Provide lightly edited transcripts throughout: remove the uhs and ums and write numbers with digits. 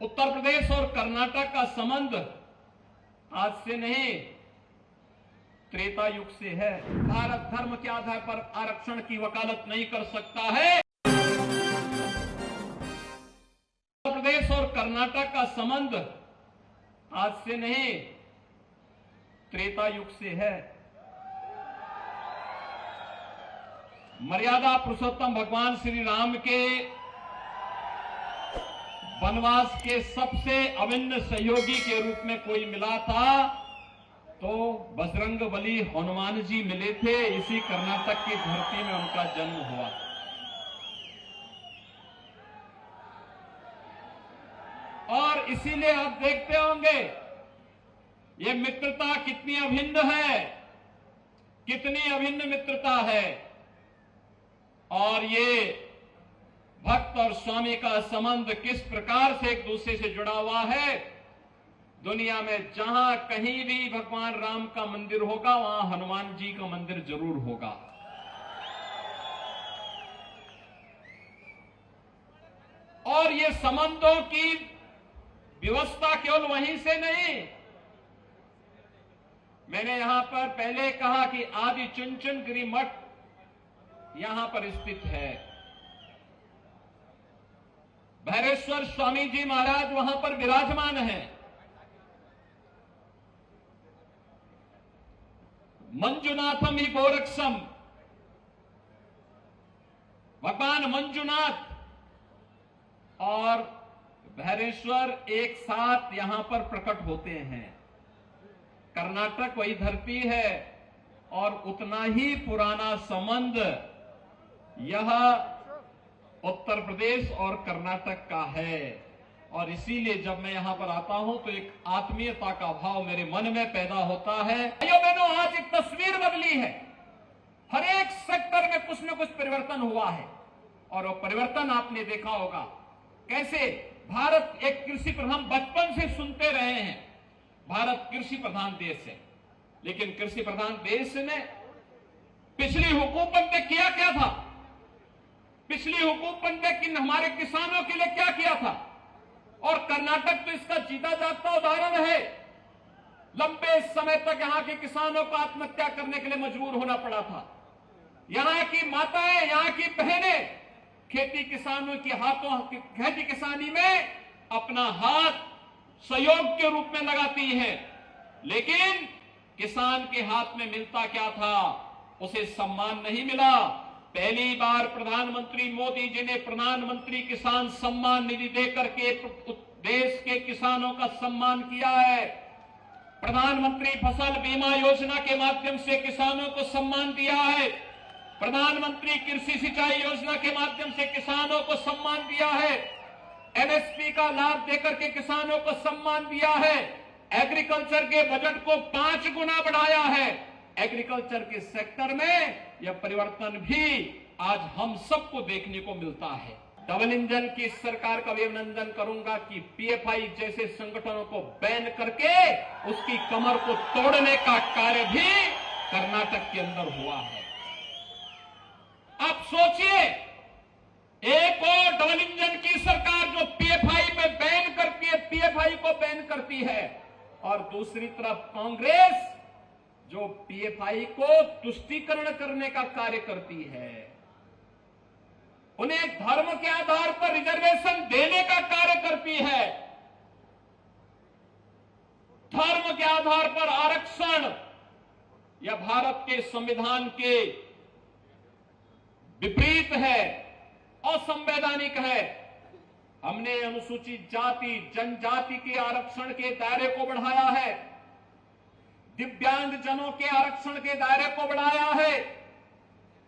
उत्तर प्रदेश और कर्नाटक का संबंध आज से नहीं त्रेता युग से है। भारत धर्म के आधार पर आरक्षण की वकालत नहीं कर सकता है। उत्तर प्रदेश और कर्नाटक का संबंध आज से नहीं त्रेता युग से है। मर्यादा पुरुषोत्तम भगवान श्री राम के वनवास के सबसे अभिन्न सहयोगी के रूप में कोई मिला था तो बजरंगबली हनुमान जी मिले थे। इसी कर्नाटक की धरती में उनका जन्म हुआ। और इसीलिए आप देखते होंगे ये मित्रता कितनी अभिन्न है, कितनी अभिन्न मित्रता है। और ये भक्त और स्वामी का संबंध किस प्रकार से एक दूसरे से जुड़ा हुआ है। दुनिया में जहां कहीं भी भगवान राम का मंदिर होगा वहां हनुमान जी का मंदिर जरूर होगा। और ये संबंधों की व्यवस्था केवल वहीं से नहीं, मैंने यहां पर पहले कहा कि आदि चुनचुनगिरी मठ यहां पर स्थित है। भैरेश्वर स्वामी जी महाराज वहां पर विराजमान हैं। मंजुनाथम ही गोरक्षम, भगवान मंजुनाथ और भैरेश्वर एक साथ यहां पर प्रकट होते हैं। कर्नाटक वही धरती है और उतना ही पुराना संबंध यह उत्तर प्रदेश और कर्नाटक का है। और इसीलिए जब मैं यहां पर आता हूं तो एक आत्मीयता का भाव मेरे मन में पैदा होता है। भाइयों बहनों, आज एक तस्वीर बदली है। हर एक सेक्टर में कुछ न कुछ परिवर्तन हुआ है और वो परिवर्तन आपने देखा होगा कैसे भारत एक कृषि प्रधान, बचपन से सुनते रहे हैं भारत कृषि प्रधान देश है। लेकिन कृषि प्रधान देश ने पिछली हुकूमत ने किया क्या था? पिछली हुकूमत ने हमारे किसानों के लिए क्या किया था? और कर्नाटक तो इसका जीता जागता उदाहरण है। लंबे समय तक यहां के किसानों को आत्महत्या करने के लिए मजबूर होना पड़ा था। यहां की माताएं, यहां की बहनें खेती किसानी में अपना हाथ सहयोग के रूप में लगाती हैं। लेकिन किसान के हाथ में मिलता क्या था? उसे सम्मान नहीं मिला। पहली बार प्रधानमंत्री मोदी जी ने प्रधानमंत्री किसान सम्मान निधि देकर के देश के किसानों का सम्मान किया है। प्रधानमंत्री फसल बीमा योजना के माध्यम से किसानों को सम्मान दिया है। प्रधानमंत्री कृषि सिंचाई योजना के माध्यम से किसानों को सम्मान दिया है। एमएसपी का लाभ देकर के किसानों को सम्मान दिया है। एग्रीकल्चर के बजट को 5 गुना बढ़ाया है। एग्रीकल्चर के सेक्टर में यह परिवर्तन भी आज हम सबको देखने को मिलता है। डबल इंजन की सरकार का भी अभिनंदन करूंगा कि पीएफआई जैसे संगठनों को बैन करके उसकी कमर को तोड़ने का कार्य भी कर्नाटक के अंदर हुआ है। आप सोचिए, एक और डबल इंजन की सरकार जो पीएफआई पे बैन करती है, पीएफआई को बैन करती है, और दूसरी तरफ कांग्रेस जो पीएफआई को तुष्टीकरण करने का कार्य करती है, उन्हें धर्म के आधार पर रिजर्वेशन देने का कार्य करती है। धर्म के आधार पर आरक्षण यह भारत के संविधान के विपरीत है, असंवैधानिक है। हमने अनुसूचित जाति जनजाति के आरक्षण के दायरे को बढ़ाया है, दिव्यांग जनों के आरक्षण के दायरे को बढ़ाया है,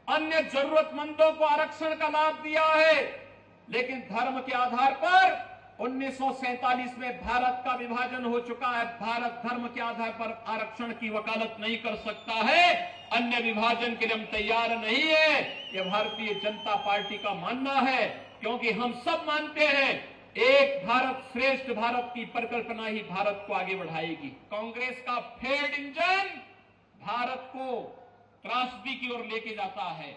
अन्य जरूरतमंदों को आरक्षण का लाभ दिया है। लेकिन धर्म के आधार पर 1947 में भारत का विभाजन हो चुका है। भारत धर्म के आधार पर आरक्षण की वकालत नहीं कर सकता है। अन्य विभाजन के लिए हम तैयार नहीं है। यह भारतीय जनता पार्टी का मानना है, क्योंकि हम सब मानते हैं एक भारत श्रेष्ठ भारत की परिकल्पना ही भारत को आगे बढ़ाएगी। कांग्रेस का फेल्ड इंजन भारत को त्रासदी की ओर लेके जाता है,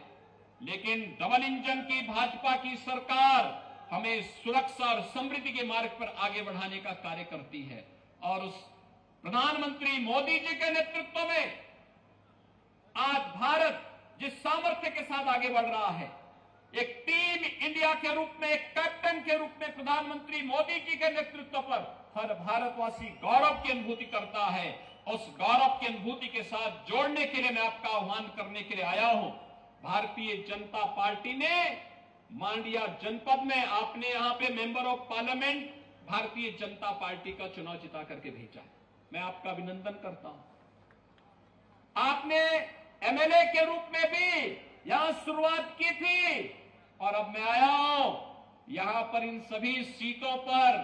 लेकिन डबल इंजन की भाजपा की सरकार हमें सुरक्षा और समृद्धि के मार्ग पर आगे बढ़ाने का कार्य करती है। और उस प्रधानमंत्री मोदी जी के नेतृत्व में आज भारत जिस सामर्थ्य के साथ आगे बढ़ रहा है, एक टीम इंडिया के रूप में, एक कैप्टन के रूप में प्रधानमंत्री मोदी जी के नेतृत्व पर हर भारतवासी गौरव की अनुभूति करता है। उस गौरव की अनुभूति के साथ जोड़ने के लिए मैं आपका आह्वान करने के लिए आया हूं। भारतीय जनता पार्टी ने मांड्या जनपद में आपने यहां पे member of parliament Bharatiya Janata party का चुनाव जिता करके भेजा। मैं आपका अभिनंदन करता हूं। आपने एमएलए के रूप में भी यहां शुरुआत की थी और अब मैं आया हूं यहां पर इन सभी सीटों पर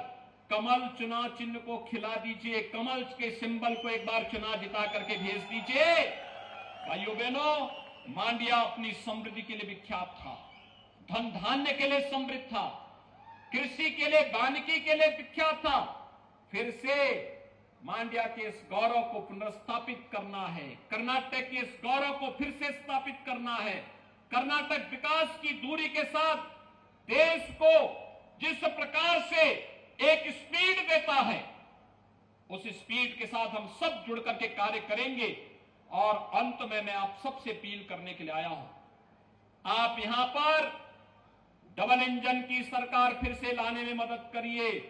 कमल चुनाव चिन्ह को खिला दीजिए, कमल के सिंबल को एक बार चुनाव जिता करके भेज दीजिए। भाइयों बहनों, मांड्या अपनी समृद्धि के लिए विख्यात था, धन धान्य के लिए समृद्ध था, कृषि के लिए, वानिकी के लिए विख्यात था। फिर से मांड्या के इस गौरव को पुनर्स्थापित करना है, कर्नाटक के इस गौरव को फिर से स्थापित करना है। कर्नाटक विकास की दूरी के साथ देश को जिस प्रकार से एक स्पीड देता है, उस स्पीड के साथ हम सब जुड़ करके कार्य करेंगे। और अंत में मैं आप सबसे अपील करने के लिए आया हूं, आप यहां पर डबल इंजन की सरकार फिर से लाने में मदद करिए।